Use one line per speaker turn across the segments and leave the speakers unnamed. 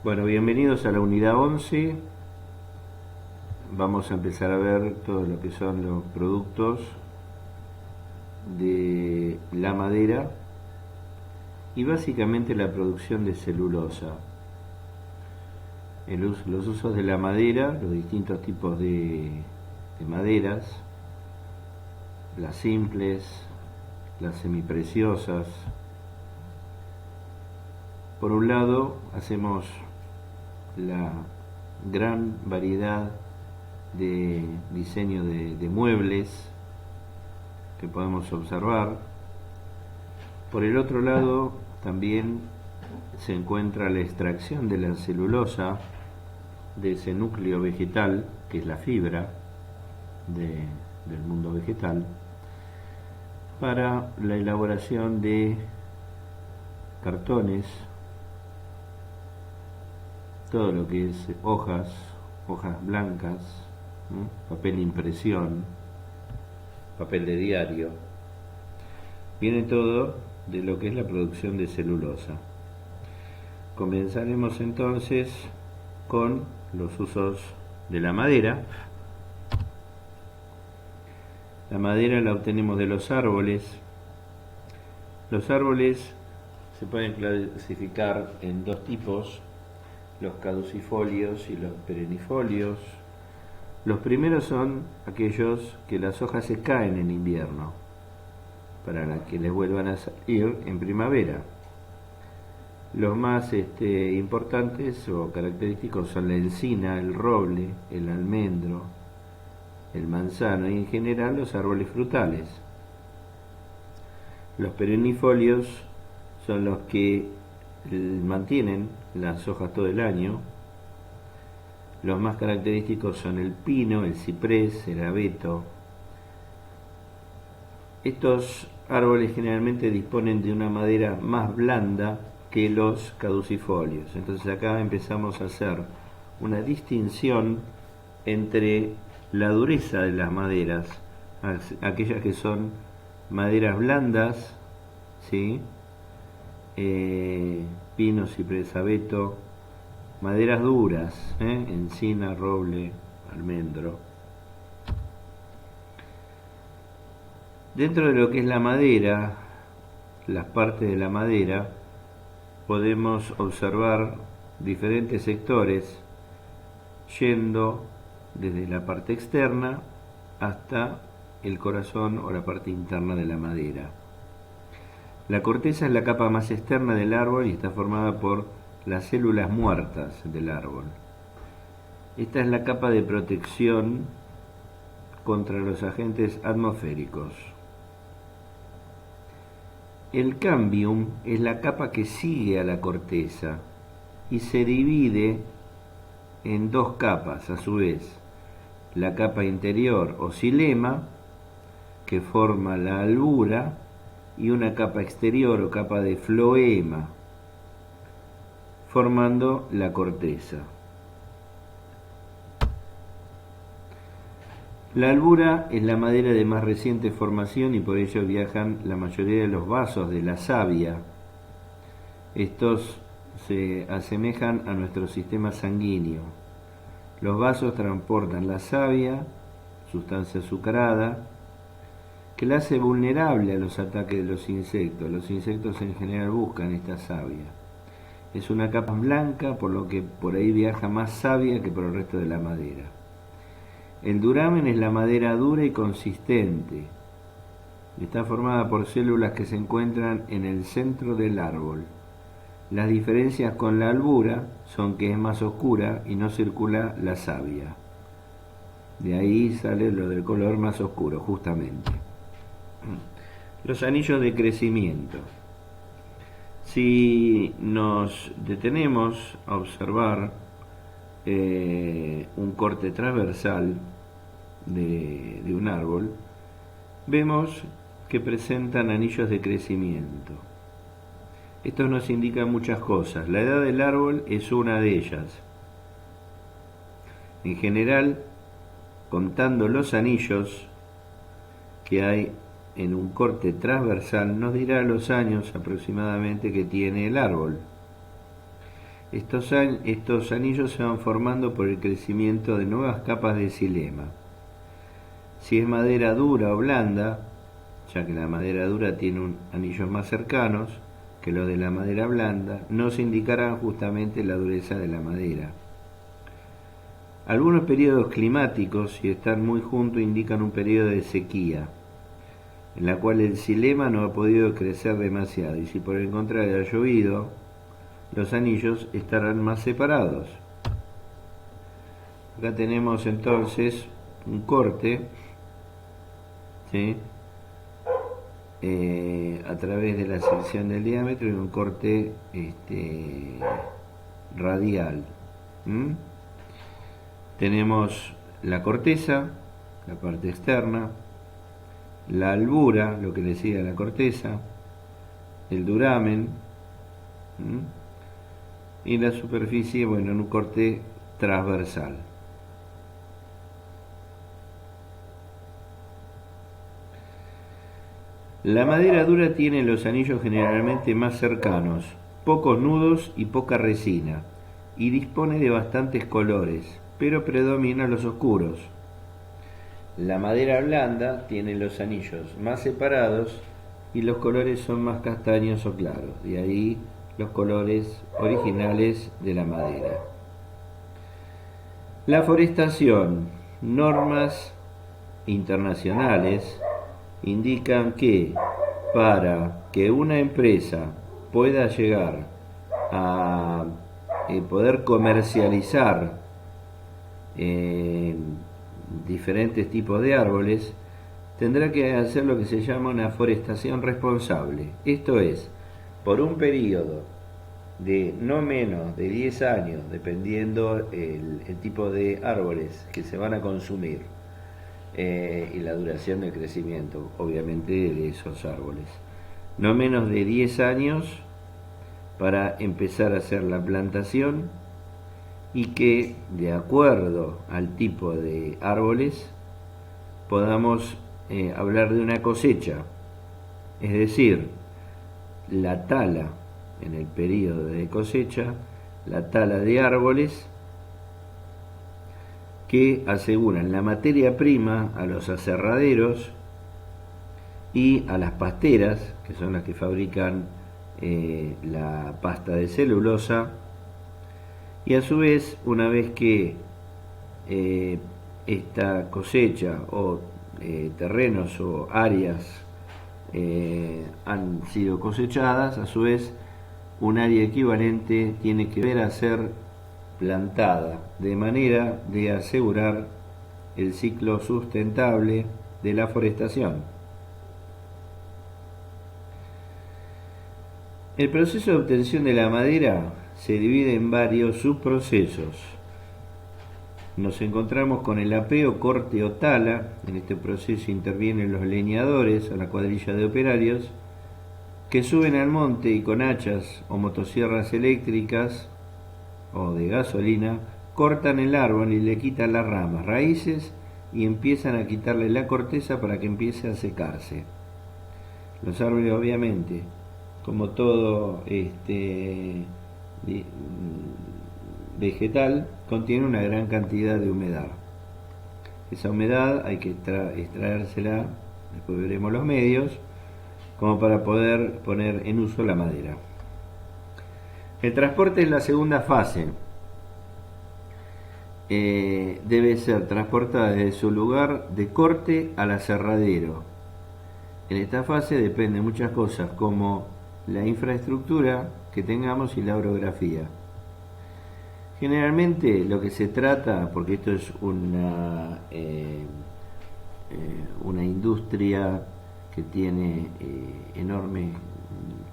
Bueno, bienvenidos a la unidad 11. Vamos a empezar a ver todo lo que son los productos de la madera y básicamente la producción de celulosa. Los usos de la madera, los distintos tipos de maderas, las simples, las semipreciosas. Por un lado, hacemos la gran variedad de diseño de muebles que podemos observar. Por el otro lado, también se encuentra la extracción de la celulosa de ese núcleo vegetal que es la fibra del mundo vegetal, para la elaboración de cartones, todo lo que es hojas blancas, papel de impresión, papel de diario. Viene todo de lo que es la producción de celulosa. Comenzaremos entonces con los usos de la madera. La madera la obtenemos de los árboles. Los árboles se pueden clasificar en dos tipos: los caducifolios y los perennifolios. Los primeros son aquellos que las hojas se caen en invierno para que les vuelvan a salir en primavera. Los más importantes o característicos son la encina, el roble, el almendro, el manzano y en general los árboles frutales. Los perennifolios son los que mantienen las hojas todo el año. Los más característicos son el pino, el ciprés, el abeto. Estos árboles generalmente disponen de una madera más blanda que los caducifolios. Entonces acá empezamos a hacer una distinción entre la dureza de las maderas, aquellas que son maderas blandas, ¿sí? Pino, ciprés, abeto. Maderas duras, encina, roble, almendro. Dentro de lo que es la madera, las partes de la madera, podemos observar diferentes sectores, yendo desde la parte externa hasta el corazón o la parte interna de la madera. La corteza es la capa más externa del árbol y está formada por las células muertas del árbol. Esta es la capa de protección contra los agentes atmosféricos. El cambium es la capa que sigue a la corteza y se divide en dos capas a su vez: la capa interior o xilema, que forma la albura, y una capa exterior o capa de floema, formando la corteza. La albura es la madera de más reciente formación y por ello viajan la mayoría de los vasos de la savia. Estos se asemejan a nuestro sistema sanguíneo. Los vasos transportan la savia, sustancia azucarada, que la hace vulnerable a los ataques de los insectos. Los insectos en general buscan esta savia. Es una capa blanca, por lo que por ahí viaja más savia que por el resto de la madera. El duramen es la madera dura y consistente. Está formada por células que se encuentran en el centro del árbol. Las diferencias con la albura son que es más oscura y no circula la savia. De ahí sale lo del color más oscuro, justamente. Los anillos de crecimiento. Si nos detenemos a observar un corte transversal de un árbol, vemos que presentan anillos de crecimiento. Esto nos indica muchas cosas. La edad del árbol es una de ellas. En general, contando los anillos que hay en un corte transversal, nos dirá los años aproximadamente que tiene el árbol. Estos anillos se van formando por el crecimiento de nuevas capas de xilema. Si es madera dura o blanda, ya que la madera dura tiene anillos más cercanos que los de la madera blanda, nos indicarán justamente la dureza de la madera. Algunos periodos climáticos, si están muy juntos, indican un periodo de sequía, en la cual el xilema no ha podido crecer demasiado, y si por el contrario ha llovido, los anillos estarán más separados. Acá tenemos entonces un corte, ¿sí? A través de la sección del diámetro y un corte radial. Tenemos la corteza, la parte externa, la albura, lo que le sigue a la corteza, el duramen, y la superficie, bueno, en un corte transversal. La madera dura tiene los anillos generalmente más cercanos, pocos nudos y poca resina, y dispone de bastantes colores, pero predominan los oscuros. La madera blanda tiene los anillos más separados y los colores son más castaños o claros, de ahí los colores originales de la madera. La forestación, normas internacionales indican que para que una empresa pueda llegar a poder comercializar diferentes tipos de árboles, tendrá que hacer lo que se llama una forestación responsable. Esto es, por un periodo de no menos de 10 años, dependiendo el tipo de árboles que se van a consumir y la duración del crecimiento, obviamente, de esos árboles. No menos de 10 años para empezar a hacer la plantación, y que, de acuerdo al tipo de árboles, podamos hablar de una cosecha, es decir, la tala en el periodo de cosecha, la tala de árboles que aseguran la materia prima a los aserraderos y a las pasteras, que son las que fabrican la pasta de celulosa, y a su vez, una vez que esta cosecha o terrenos o áreas han sido cosechadas, a su vez un área equivalente tiene que ver a ser plantada, de manera de asegurar el ciclo sustentable de la forestación. El proceso de obtención de la madera se divide en varios subprocesos. Nos encontramos con el apeo, corte o tala. En este proceso intervienen los leñadores o la cuadrilla de operarios que suben al monte y con hachas o motosierras eléctricas o de gasolina cortan el árbol y le quitan las ramas, raíces, y empiezan a quitarle la corteza para que empiece a secarse. Los árboles, obviamente, como todo vegetal, contiene una gran cantidad de humedad. Esa humedad hay que extraérsela, después veremos los medios, como para poder poner en uso la madera. El transporte es la segunda fase. Debe ser transportada desde su lugar de corte al aserradero. En esta fase dependen muchas cosas, como la infraestructura que tengamos y la orografía. Generalmente lo que se trata, porque esto es una industria que tiene enormes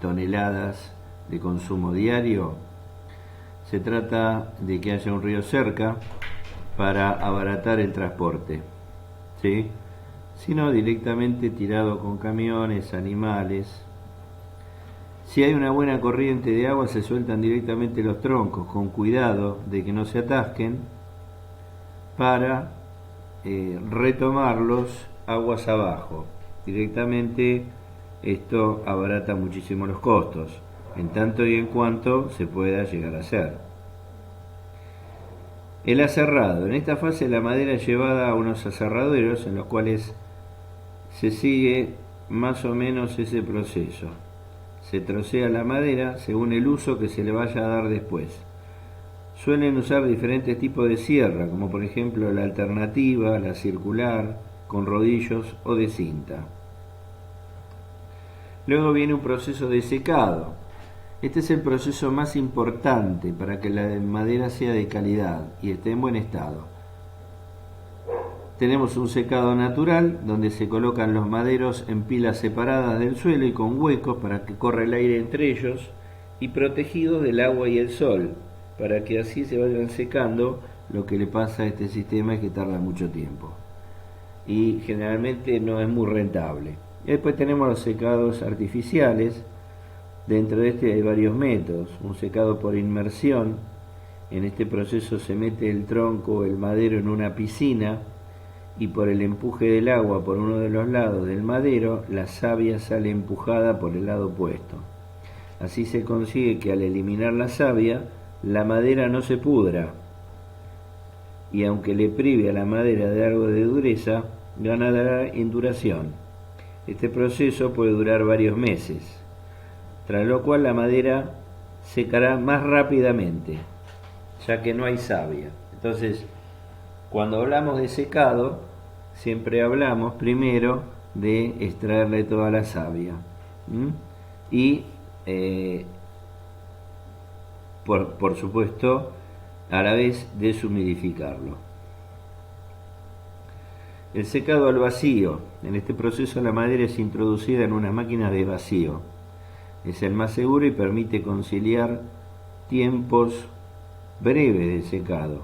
toneladas de consumo diario, se trata de que haya un río cerca para abaratar el transporte, ¿sí? Sino directamente tirado con camiones, animales. Si hay una buena corriente de agua, se sueltan directamente los troncos, con cuidado de que no se atasquen, para retomarlos aguas abajo. Directamente esto abarata muchísimo los costos, en tanto y en cuanto se pueda llegar a hacer. El aserrado. En esta fase la madera es llevada a unos aserraderos en los cuales se sigue más o menos ese proceso. Se trocea la madera según el uso que se le vaya a dar después. Suelen usar diferentes tipos de sierra, como por ejemplo la alternativa, la circular, con rodillos o de cinta. Luego viene un proceso de secado. Este es el proceso más importante para que la madera sea de calidad y esté en buen estado. Tenemos un secado natural, donde se colocan los maderos en pilas separadas del suelo y con huecos para que corra el aire entre ellos, y protegidos del agua y el sol, para que así se vayan secando. Lo que le pasa a este sistema es que tarda mucho tiempo y generalmente no es muy rentable. Y después tenemos los secados artificiales. Dentro de este hay varios métodos. Un secado por inmersión. En este proceso se mete el tronco o el madero en una piscina y por el empuje del agua por uno de los lados del madero, la savia sale empujada por el lado opuesto. Así se consigue que al eliminar la savia, la madera no se pudra, y aunque le prive a la madera de algo de dureza, ganará en duración. Este proceso puede durar varios meses, tras lo cual la madera secará más rápidamente, ya que no hay savia. Entonces, cuando hablamos de secado, siempre hablamos primero de extraerle toda la savia y por supuesto a la vez deshumidificarlo. El secado al vacío. En este proceso la madera es introducida en una máquina de vacío. Es el más seguro y permite conciliar tiempos breves de secado,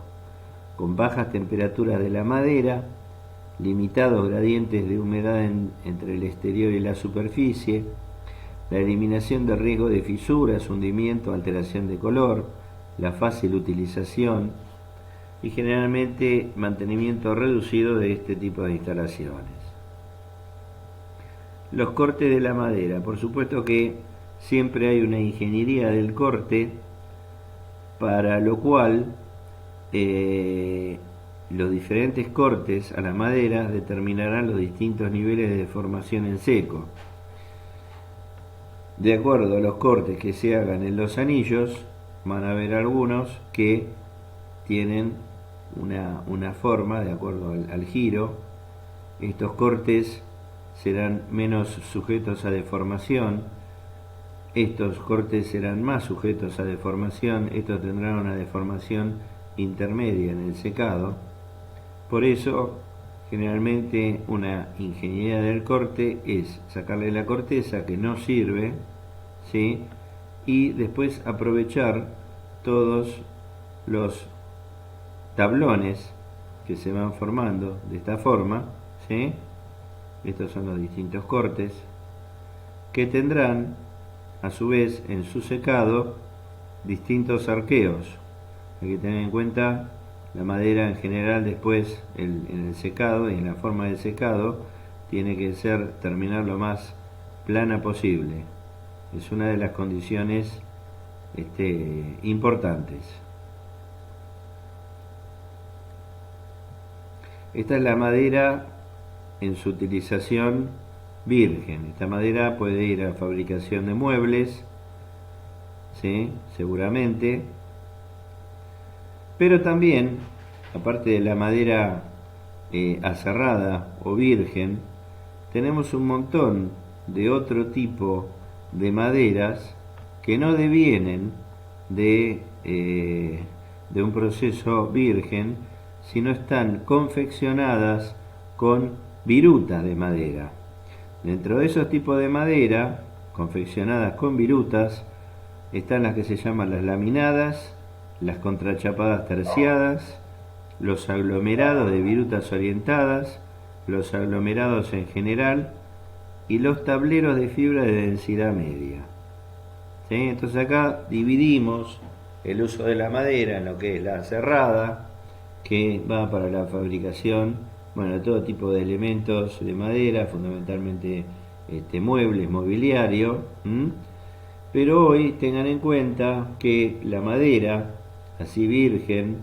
con bajas temperaturas de la madera, limitados gradientes de humedad entre el exterior y la superficie, la eliminación de riesgo de fisuras, hundimiento, alteración de color, la fácil utilización y generalmente mantenimiento reducido de este tipo de instalaciones. Los cortes de la madera. Por supuesto que siempre hay una ingeniería del corte, para lo cual los diferentes cortes a la madera determinarán los distintos niveles de deformación en seco. De acuerdo a los cortes que se hagan en los anillos, van a haber algunos que tienen una forma de acuerdo al giro. Estos cortes serán menos sujetos a deformación. Estos cortes serán más sujetos a deformación. Estos tendrán una deformación intermedia en el secado. Por eso, generalmente una ingeniería del corte es sacarle la corteza que no sirve, ¿sí? Y después aprovechar todos los tablones que se van formando de esta forma, ¿sí? Estos son los distintos cortes que tendrán a su vez en su secado distintos arqueos. Hay que tener en cuenta la madera en general después en el secado y en la forma del secado tiene que terminar lo más plana posible. Es una de las condiciones importantes. Esta es la madera en su utilización virgen. Esta madera puede ir a fabricación de muebles, ¿sí? Seguramente, pero también, aparte de la madera aserrada o virgen, tenemos un montón de otro tipo de maderas que no devienen de un proceso virgen, sino están confeccionadas con virutas de madera. Dentro de esos tipos de madera confeccionadas con virutas están las que se llaman las laminadas, las contrachapadas terciadas, los aglomerados de virutas orientadas, los aglomerados en general y los tableros de fibra de densidad media. ¿Sí? Entonces acá dividimos el uso de la madera en lo que es la aserrada, que va para la fabricación, de todo tipo de elementos de madera, fundamentalmente muebles, mobiliario. Pero hoy tengan en cuenta que la madera, así virgen,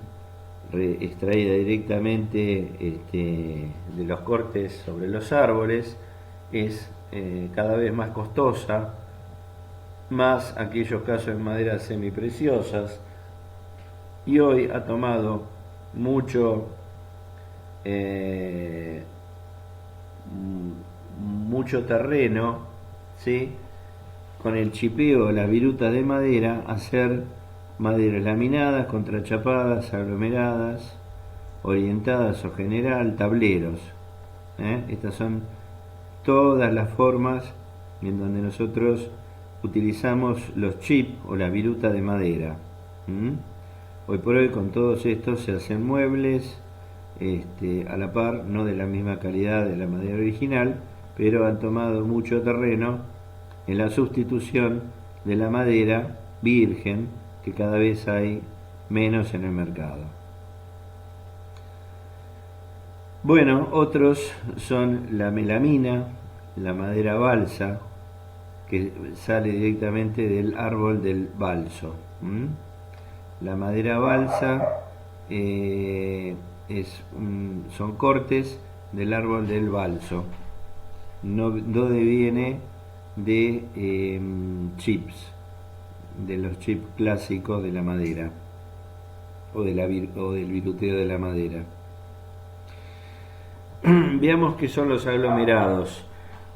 extraída directamente de los cortes sobre los árboles, es cada vez más costosa, más aquellos casos en maderas semipreciosas, y hoy ha tomado mucho terreno, ¿sí?, con el chipeo de las virutas de madera, hacer maderas laminadas, contrachapadas, aglomeradas, orientadas o general, tableros. Estas son todas las formas en donde nosotros utilizamos los chips o la viruta de madera. Hoy por hoy con todos estos se hacen muebles, a la par, no de la misma calidad de la madera original, pero han tomado mucho terreno en la sustitución de la madera virgen, que cada vez hay menos en el mercado. Bueno, otros son la melamina, la madera balsa, que sale directamente del árbol del balso. La madera balsa son cortes del árbol del balso, no deviene de chips, de los chips clásicos de la madera o del viruteo de la madera. Veamos qué son los aglomerados.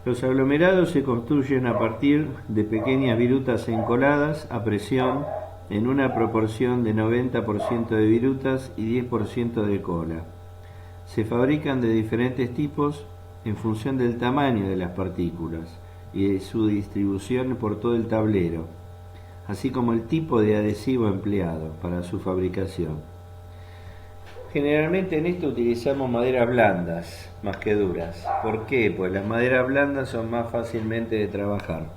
Los aglomerados se construyen a partir de pequeñas virutas encoladas a presión en una proporción de 90% de virutas y 10% de cola. Se fabrican de diferentes tipos en función del tamaño de las partículas y de su distribución por todo el tablero, así como el tipo de adhesivo empleado para su fabricación. Generalmente en esto utilizamos maderas blandas más que duras. ¿Por qué? Pues las maderas blandas son más fácilmente de trabajar.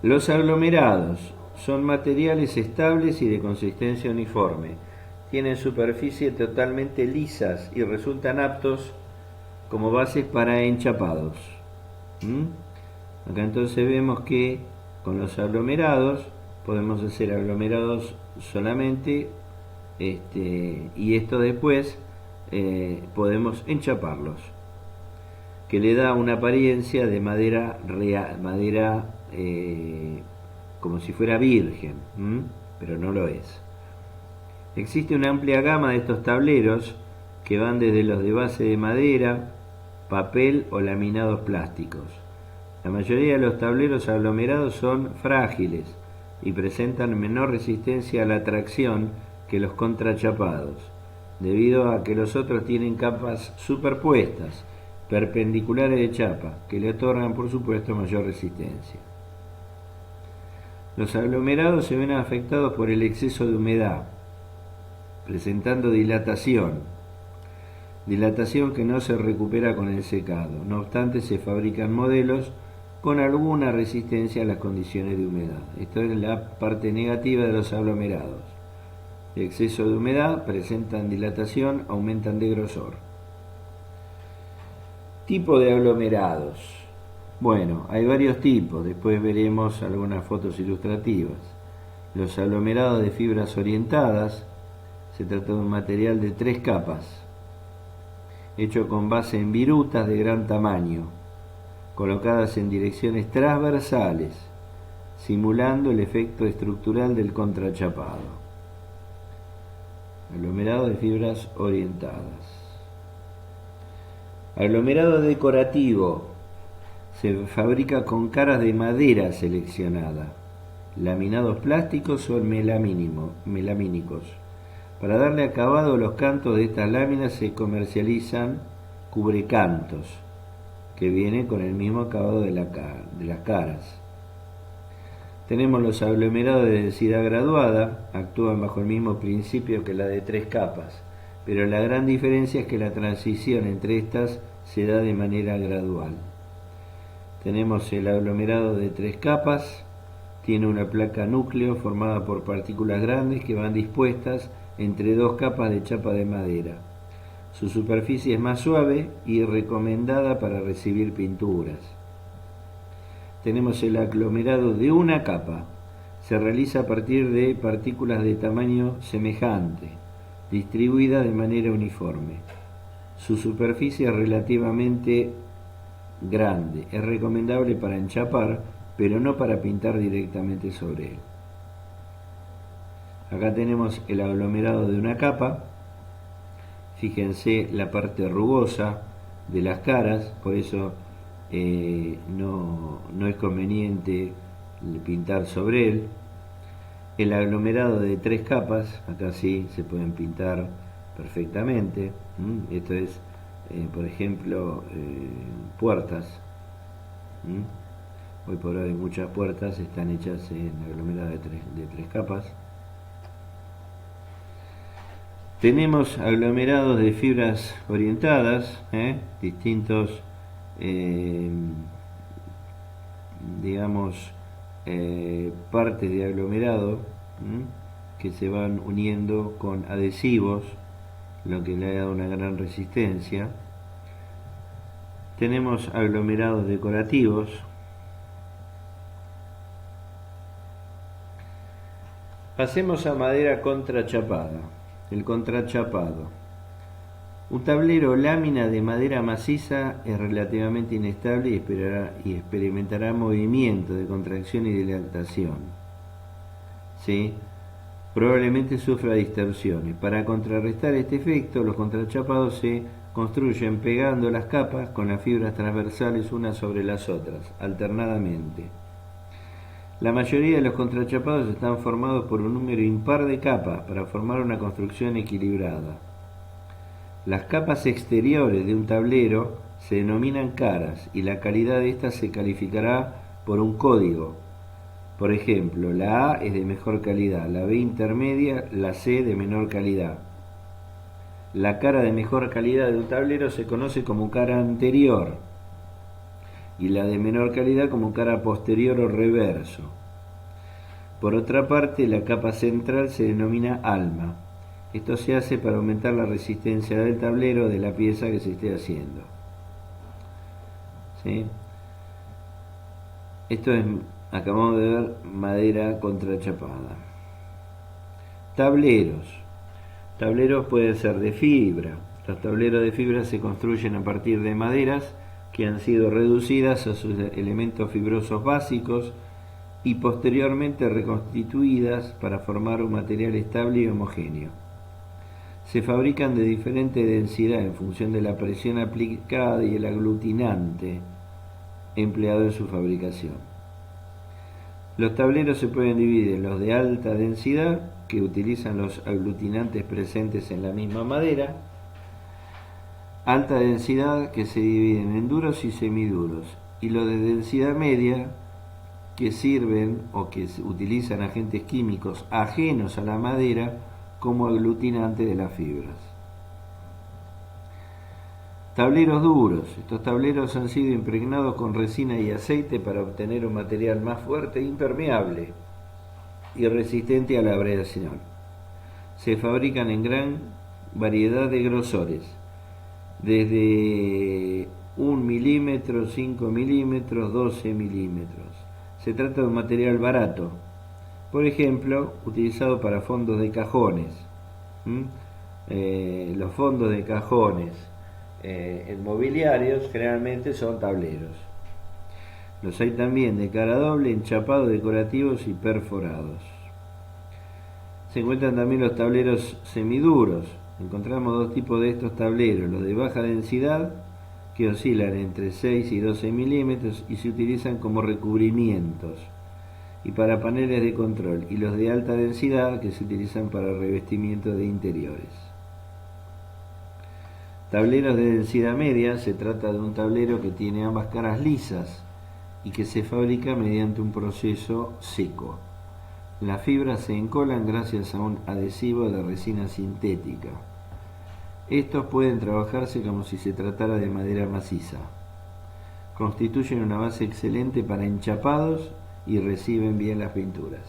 Los aglomerados son materiales estables y de consistencia uniforme. Tienen superficie totalmente lisas y resultan aptos como bases para enchapados. Acá entonces vemos que con los aglomerados podemos hacer aglomerados solamente, y esto después podemos enchaparlos, que le da una apariencia de madera real, madera como si fuera virgen, pero no lo es. Existe una amplia gama de estos tableros que van desde los de base de madera, papel o laminados plásticos. La mayoría de los tableros aglomerados son frágiles y presentan menor resistencia a la tracción que los contrachapados, debido a que los otros tienen capas superpuestas, perpendiculares de chapa, que le otorgan por supuesto mayor resistencia. Los aglomerados se ven afectados por el exceso de humedad, presentando dilatación que no se recupera con el secado. No obstante, se fabrican modelos con alguna resistencia a las condiciones de humedad. Esto es la parte negativa de los aglomerados. El exceso de humedad, presentan dilatación, aumentan de grosor. Tipo de aglomerados. Bueno, hay varios tipos, después veremos algunas fotos ilustrativas. Los aglomerados de fibras orientadas, se trata de un material de 3 capas, hecho con base en virutas de gran tamaño, colocadas en direcciones transversales, simulando el efecto estructural del contrachapado. Aglomerado de fibras orientadas. Aglomerado decorativo. Se fabrica con caras de madera seleccionada, laminados plásticos o melamínicos. Para darle acabado a los cantos de estas láminas se comercializan cubrecantos, que vienen con el mismo acabado de las caras. Tenemos los aglomerados de densidad graduada, actúan bajo el mismo principio que la de 3 capas, pero la gran diferencia es que la transición entre estas se da de manera gradual. Tenemos el aglomerado de 3 capas, tiene una placa núcleo formada por partículas grandes que van dispuestas entre 2 capas de chapa de madera. Su superficie es más suave y recomendada para recibir pinturas. Tenemos el aglomerado de una capa, Se realiza a partir de partículas de tamaño semejante, distribuidas de manera uniforme. Su superficie es relativamente grande. Es recomendable para enchapar, pero no para pintar directamente sobre él. Acá tenemos el aglomerado de una capa. Fíjense la parte rugosa de las caras, por eso no es conveniente pintar sobre él. El aglomerado de 3 capas, acá sí se pueden pintar perfectamente. Esto es, por ejemplo, puertas. Hoy por hoy muchas puertas están hechas en aglomerado de tres capas. Tenemos aglomerados de fibras orientadas, distintos, digamos, partes de aglomerado que se van uniendo con adhesivos, lo que le ha dado una gran resistencia. Tenemos aglomerados decorativos. Pasemos a madera contrachapada. El contrachapado. Un tablero o lámina de madera maciza es relativamente inestable y experimentará movimiento de contracción y dilatación. ¿Sí? Probablemente sufra distorsiones. Para contrarrestar este efecto, los contrachapados se construyen pegando las capas con las fibras transversales unas sobre las otras, alternadamente. La mayoría de los contrachapados están formados por un número impar de capas para formar una construcción equilibrada. Las capas exteriores de un tablero se denominan caras y la calidad de estas se calificará por un código. Por ejemplo, la A es de mejor calidad, la B intermedia, la C de menor calidad. La cara de mejor calidad de un tablero se conoce como cara anterior y la de menor calidad como cara posterior o reverso. Por otra parte, la capa central se denomina alma. Esto se hace para aumentar la resistencia del tablero de la pieza que se esté haciendo. ¿Sí? Esto es, acabamos de ver, madera contrachapada. Tableros. Tableros pueden ser de fibra. Los tableros de fibra se construyen a partir de maderas que han sido reducidas a sus elementos fibrosos básicos y posteriormente reconstituidas para formar un material estable y homogéneo. Se fabrican de diferente densidad en función de la presión aplicada y el aglutinante empleado en su fabricación. Los tableros se pueden dividir en los de alta densidad, que utilizan los aglutinantes presentes en la misma madera, alta densidad, que se dividen en duros y semiduros, y los de densidad media, que sirven o que utilizan agentes químicos ajenos a la madera como aglutinante de las fibras. Tableros duros. Estos tableros han sido impregnados con resina y aceite para obtener un material más fuerte e impermeable y resistente a la abrasión. Se fabrican en gran variedad de grosores, desde 1 milímetro, 5 milímetros, 12 milímetros. Se trata de un material barato, por ejemplo, utilizado para fondos de cajones. Los fondos de cajones en mobiliarios generalmente son tableros. Los hay también de cara doble, enchapados, decorativos y perforados. Se encuentran también los tableros semiduros. Encontramos dos tipos de estos tableros: los de baja densidad, que oscilan entre 6 y 12 milímetros y se utilizan como recubrimientos y para paneles de control, y los de alta densidad, que se utilizan para revestimiento de interiores. Tableros de densidad media. Se trata de un tablero que tiene ambas caras lisas y que se fabrica mediante un proceso seco. Las fibras se encolan gracias a un adhesivo de resina sintética. Estos pueden trabajarse como si se tratara de madera maciza. Constituyen una base excelente para enchapados y reciben bien las pinturas.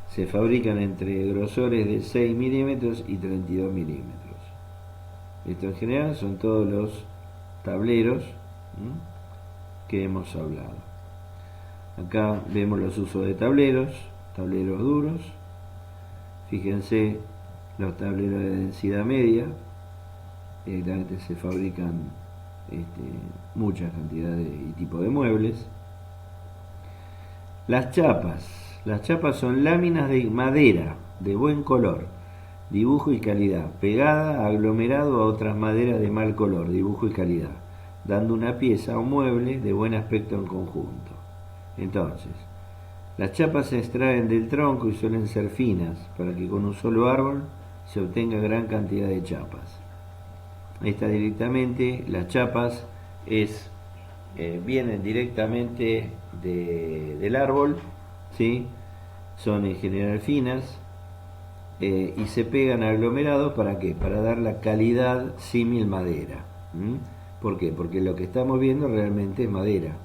Se fabrican entre grosores de 6 milímetros y 32 milímetros. Esto en general son todos los tableros que hemos hablado. Acá vemos los usos de tableros tableros duros. Fíjense, los tableros de densidad media, directamente se fabrican muchas cantidades y tipos de muebles. Las chapas son láminas de madera de buen color, dibujo y calidad, pegada, aglomerado a otras maderas de mal color, dibujo y calidad, dando una pieza o mueble de buen aspecto en conjunto. Entonces, las chapas se extraen del tronco y suelen ser finas, para que con un solo árbol se obtenga gran cantidad de chapas. Las chapas vienen directamente del árbol, ¿sí? Son en general finas y se pegan aglomerados. ¿Para qué? Para dar la calidad símil madera. ¿Por qué? Porque lo que estamos viendo realmente es madera.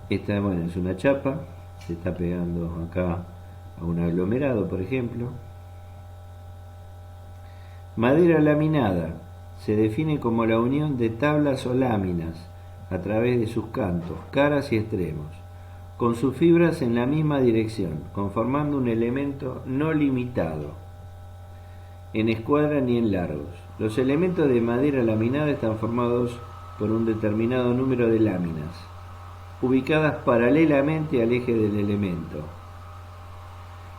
Esta, bueno, es una chapa, se está pegando acá a un aglomerado, por ejemplo. Madera laminada se define como la unión de tablas o láminas a través de sus cantos, caras y extremos, con sus fibras en la misma dirección, conformando un elemento no limitado en escuadra ni en largos. Los elementos de madera laminada están formados por un determinado número de láminas, ubicadas paralelamente al eje del elemento.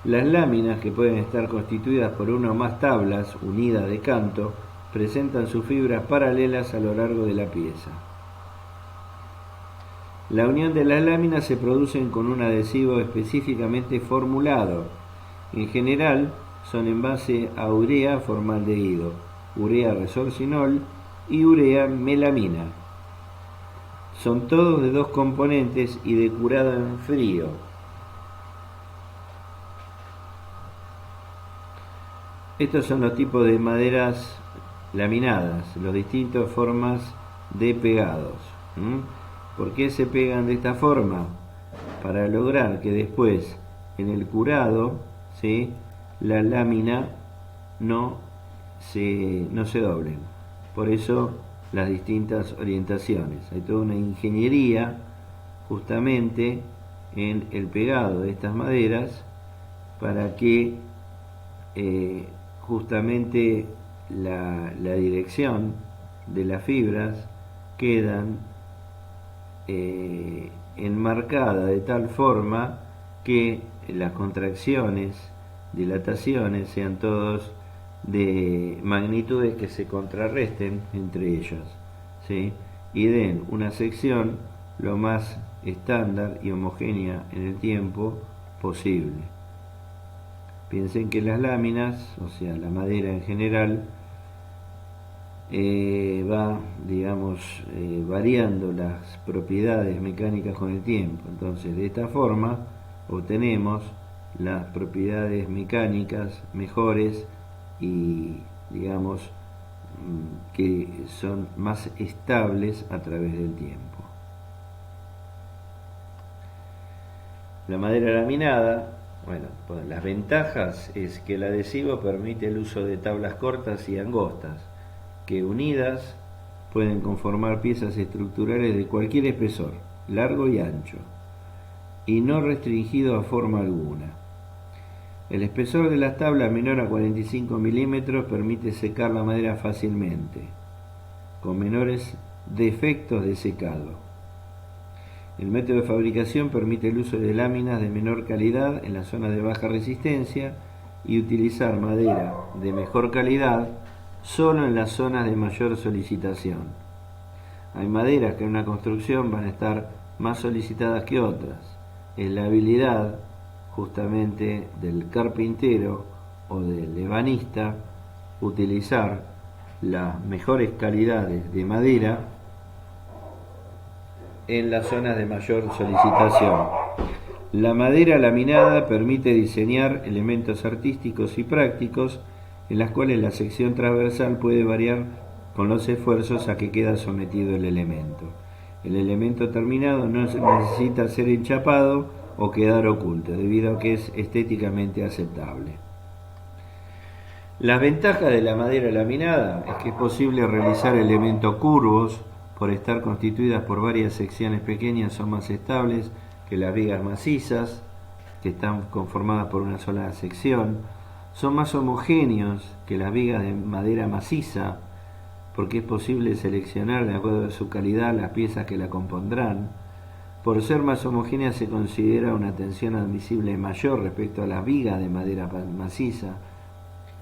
Las láminas, que pueden estar constituidas por una o más tablas unidas de canto, presentan sus fibras paralelas a lo largo de la pieza. La unión de las láminas se produce con un adhesivo específicamente formulado. En general, son en base a urea formaldehído, urea resorcinol y urea melamina. Son todos de 2 componentes y de curado en frío. Estos son los tipos de maderas laminadas, las distintas formas de pegados. ¿Por qué se pegan de esta forma? Para lograr que después, en el curado, ¿sí?, la lámina no se doblen. Por eso las distintas orientaciones. Hay toda una ingeniería justamente en el pegado de estas maderas para que justamente la dirección de las fibras quedan enmarcada de tal forma que las contracciones, dilataciones sean todos de magnitudes que se contrarresten entre ellas, ¿sí?, y den una sección lo más estándar y homogénea en el tiempo posible. Piensen que las láminas, o sea, la madera en general, va, digamos, variando las propiedades mecánicas con el tiempo. Entonces, de esta forma obtenemos las propiedades mecánicas mejores y, digamos, que son más estables a través del tiempo. La madera laminada, bueno, pues las ventajas es que el adhesivo permite el uso de tablas cortas y angostas, que unidas pueden conformar piezas estructurales de cualquier espesor, largo y ancho, y no restringido a forma alguna. El espesor de las tablas menor a 45 milímetros permite secar la madera fácilmente, con menores defectos de secado. El método de fabricación permite el uso de láminas de menor calidad en las zonas de baja resistencia y utilizar madera de mejor calidad solo en las zonas de mayor solicitación. Hay maderas que en una construcción van a estar más solicitadas que otras. Es la habilidad justamente del carpintero o del ebanista utilizar las mejores calidades de madera en las zonas de mayor solicitación. La madera laminada permite diseñar elementos artísticos y prácticos en las cuales la sección transversal puede variar con los esfuerzos a que queda sometido el elemento. El elemento terminado no necesita ser enchapado o quedar oculto, debido a que es estéticamente aceptable. Las ventajas de la madera laminada es que es posible realizar elementos curvos por estar constituidas por varias secciones pequeñas, son más estables que las vigas macizas, que están conformadas por una sola sección. Son más homogéneos que las vigas de madera maciza, porque es posible seleccionar de acuerdo a su calidad las piezas que la compondrán. Por ser más homogénea se considera una tensión admisible mayor respecto a las vigas de madera maciza.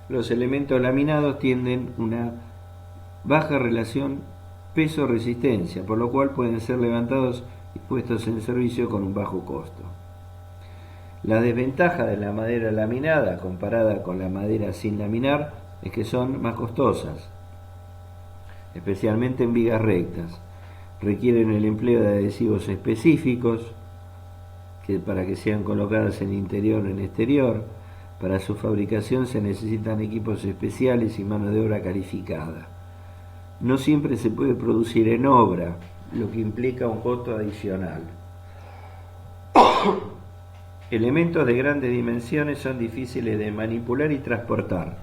Los elementos laminados tienen una baja relación peso-resistencia, por lo cual pueden ser levantados y puestos en servicio con un bajo costo. La desventaja de la madera laminada comparada con la madera sin laminar es que son más costosas, especialmente en vigas rectas. Requieren el empleo de adhesivos específicos para que sean colocadas en interior o en exterior. Para su fabricación se necesitan equipos especiales y mano de obra calificada. No siempre se puede producir en obra, lo que implica un costo adicional. Elementos de grandes dimensiones son difíciles de manipular y transportar,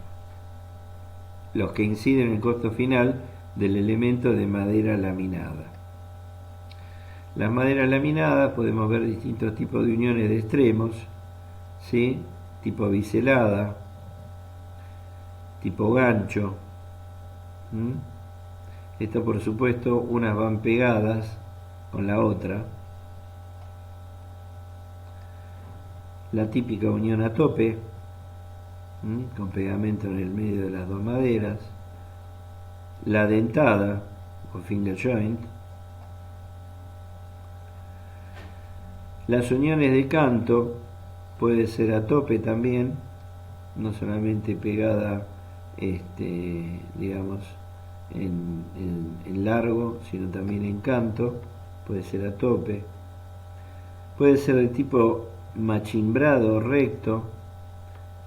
los que inciden en el costo final del elemento de madera laminada. Las maderas laminadas podemos ver distintos tipos de uniones de extremos, ¿sí? Tipo biselada, tipo gancho. Esto, por supuesto, unas van pegadas con la otra. La típica unión a tope, con pegamento en el medio de las dos maderas. La dentada, o finger joint. Las uniones de canto, puede ser a tope también, no solamente pegada, digamos, en largo, sino también en canto, puede ser a tope. Puede ser de tipo machimbrado recto,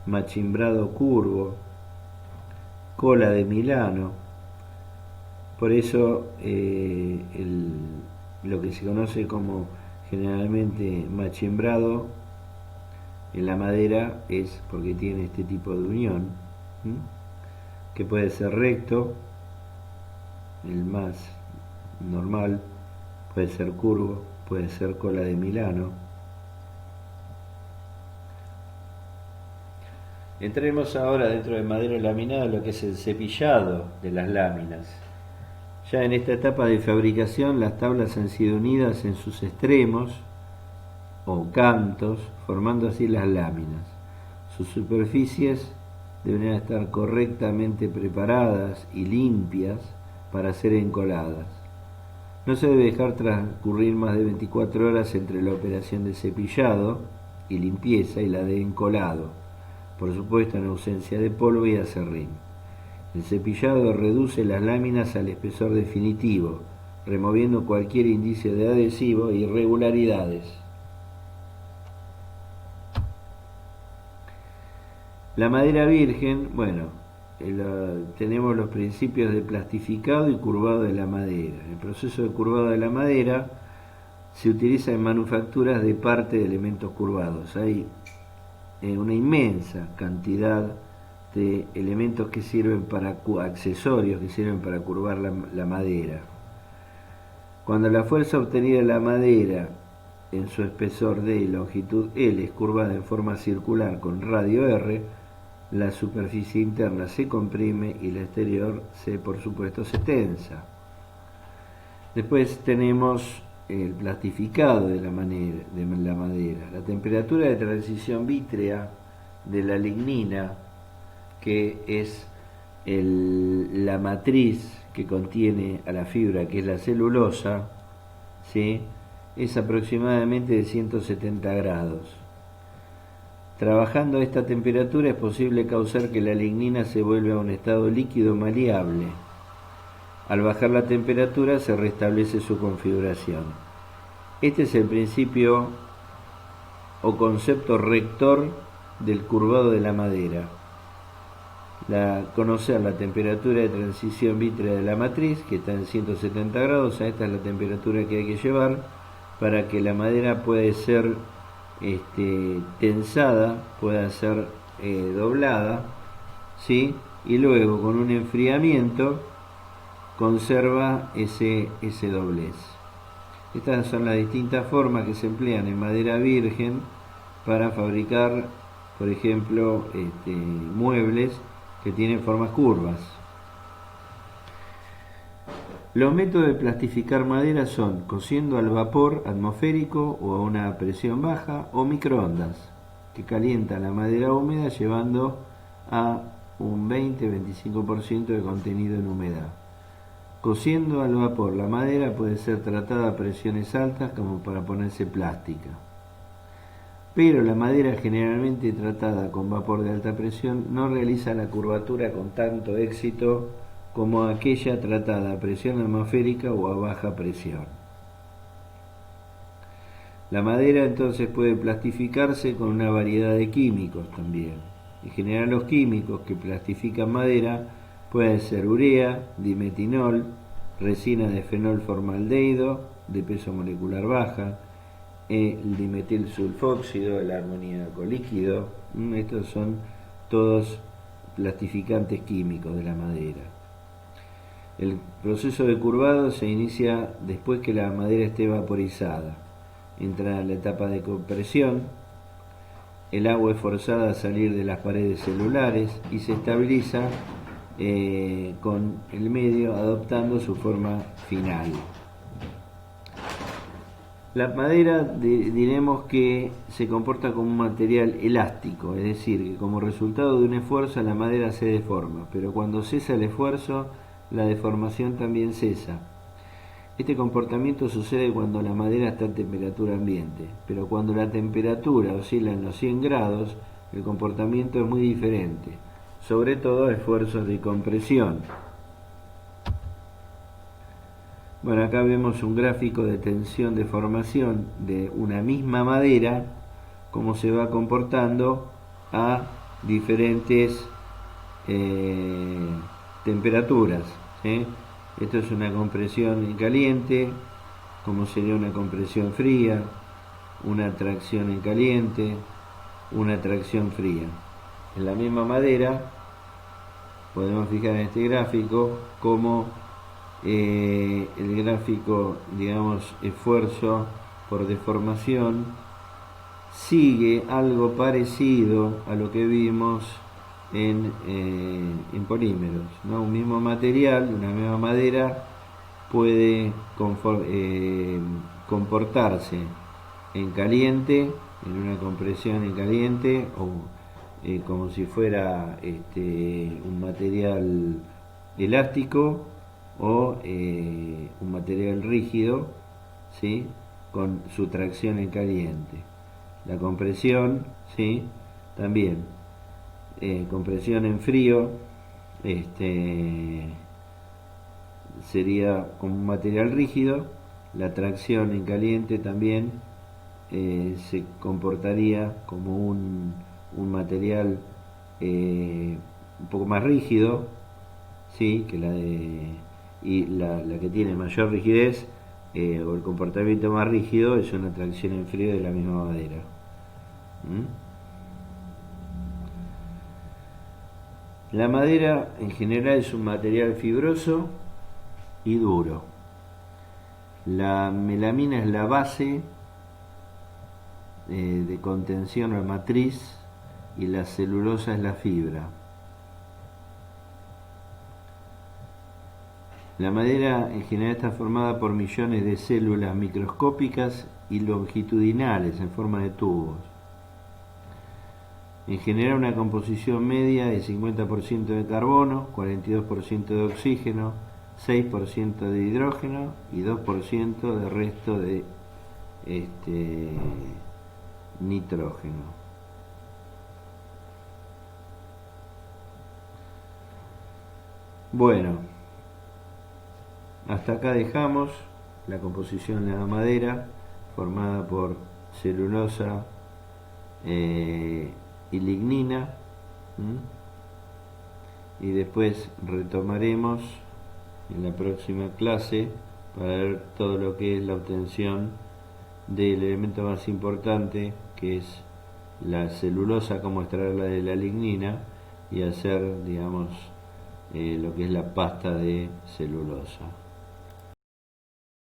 machimbrado curvo, cola de Milano. Por eso lo que se conoce como generalmente machimbrado en la madera es porque tiene este tipo de unión, que puede ser recto, el más normal, puede ser curvo, puede ser cola de Milano. Entremos ahora dentro de madera laminada lo que es el cepillado de las láminas. Ya en esta etapa de fabricación las tablas han sido unidas en sus extremos o cantos, formando así las láminas. Sus superficies deben estar correctamente preparadas y limpias para ser encoladas. No se debe dejar transcurrir más de 24 horas entre la operación de cepillado y limpieza y la de encolado, por supuesto en ausencia de polvo y aserrín. El cepillado reduce las láminas al espesor definitivo, removiendo cualquier indicio de adhesivo e irregularidades. La madera virgen, tenemos los principios de plastificado y curvado de la madera. El proceso de curvado de la madera se utiliza en manufacturas de parte de elementos curvados. Hay una inmensa cantidad de elementos que sirven para accesorios que sirven para curvar la madera. Cuando la fuerza obtenida de la madera en su espesor D y longitud L es curvada en forma circular con radio R, la superficie interna se comprime y la exterior por supuesto se tensa. Después tenemos el plastificado de la madera. La temperatura de transición vítrea de la lignina, que es la matriz que contiene a la fibra, que es la celulosa, ¿sí? Es aproximadamente de 170 grados. Trabajando a esta temperatura es posible causar que la lignina se vuelva a un estado líquido maleable. Al bajar la temperatura se restablece su configuración. Este es el principio o concepto rector del curvado de la madera. Conocer la temperatura de transición vítrea de la matriz, que está en 170 grados, esta es la temperatura que hay que llevar para que la madera pueda ser tensada, pueda ser doblada, ¿sí? Y luego con un enfriamiento conserva ese doblez. Estas son las distintas formas que se emplean en madera virgen para fabricar, por ejemplo, muebles que tienen formas curvas. Los métodos de plastificar madera son cociendo al vapor atmosférico o a una presión baja, o microondas, que calientan la madera húmeda llevando a un 20-25% de contenido en humedad. Cociendo al vapor la madera puede ser tratada a presiones altas como para ponerse plástica. Pero la madera generalmente tratada con vapor de alta presión no realiza la curvatura con tanto éxito como aquella tratada a presión atmosférica o a baja presión. La madera entonces puede plastificarse con una variedad de químicos también. En general los químicos que plastifican madera pueden ser urea, dimetinol, resina de fenol formaldehído de peso molecular baja, el dimetil sulfóxido, el amoníaco líquido. Estos son todos plastificantes químicos de la madera. El proceso de curvado se inicia después que la madera esté vaporizada. Entra la etapa de compresión, el agua es forzada a salir de las paredes celulares y se estabiliza con el medio adoptando su forma final. La madera diremos que se comporta como un material elástico, es decir, que como resultado de un esfuerzo la madera se deforma, pero cuando cesa el esfuerzo, la deformación también cesa. Este comportamiento sucede cuando la madera está a temperatura ambiente, pero cuando la temperatura oscila en los 100 grados, el comportamiento es muy diferente, sobre todo a esfuerzos de compresión. Bueno, acá vemos un gráfico de tensión-deformación de una misma madera, cómo se va comportando a diferentes temperaturas. Esto es una compresión en caliente, como sería una compresión fría, una tracción en caliente, una tracción fría. En la misma madera podemos fijar en este gráfico cómo el gráfico, digamos, esfuerzo por deformación sigue algo parecido a lo que vimos en polímeros, ¿no? Un mismo material, una misma madera puede comportarse en caliente, en una compresión en caliente, o como si fuera un material elástico o un material rígido, ¿sí?, con su tracción en caliente. La compresión, ¿sí?, también compresión en frío sería como un material rígido. La tracción en caliente también se comportaría como un material un poco más rígido, ¿sí?, que la que tiene mayor rigidez o el comportamiento más rígido es una tracción en frío de la misma madera. La madera en general es un material fibroso y duro. La melamina es la base de contención o matriz, y la celulosa es la fibra. La madera en general está formada por millones de células microscópicas y longitudinales en forma de tubos. En general una composición media de 50% de carbono, 42% de oxígeno, 6% de hidrógeno y 2% de resto de nitrógeno. Bueno, hasta acá dejamos la composición de la madera, formada por celulosa y lignina, y después retomaremos en la próxima clase para ver todo lo que es la obtención del elemento más importante, que es la celulosa, cómo extraerla de la lignina y hacer, digamos, lo que es la pasta de celulosa.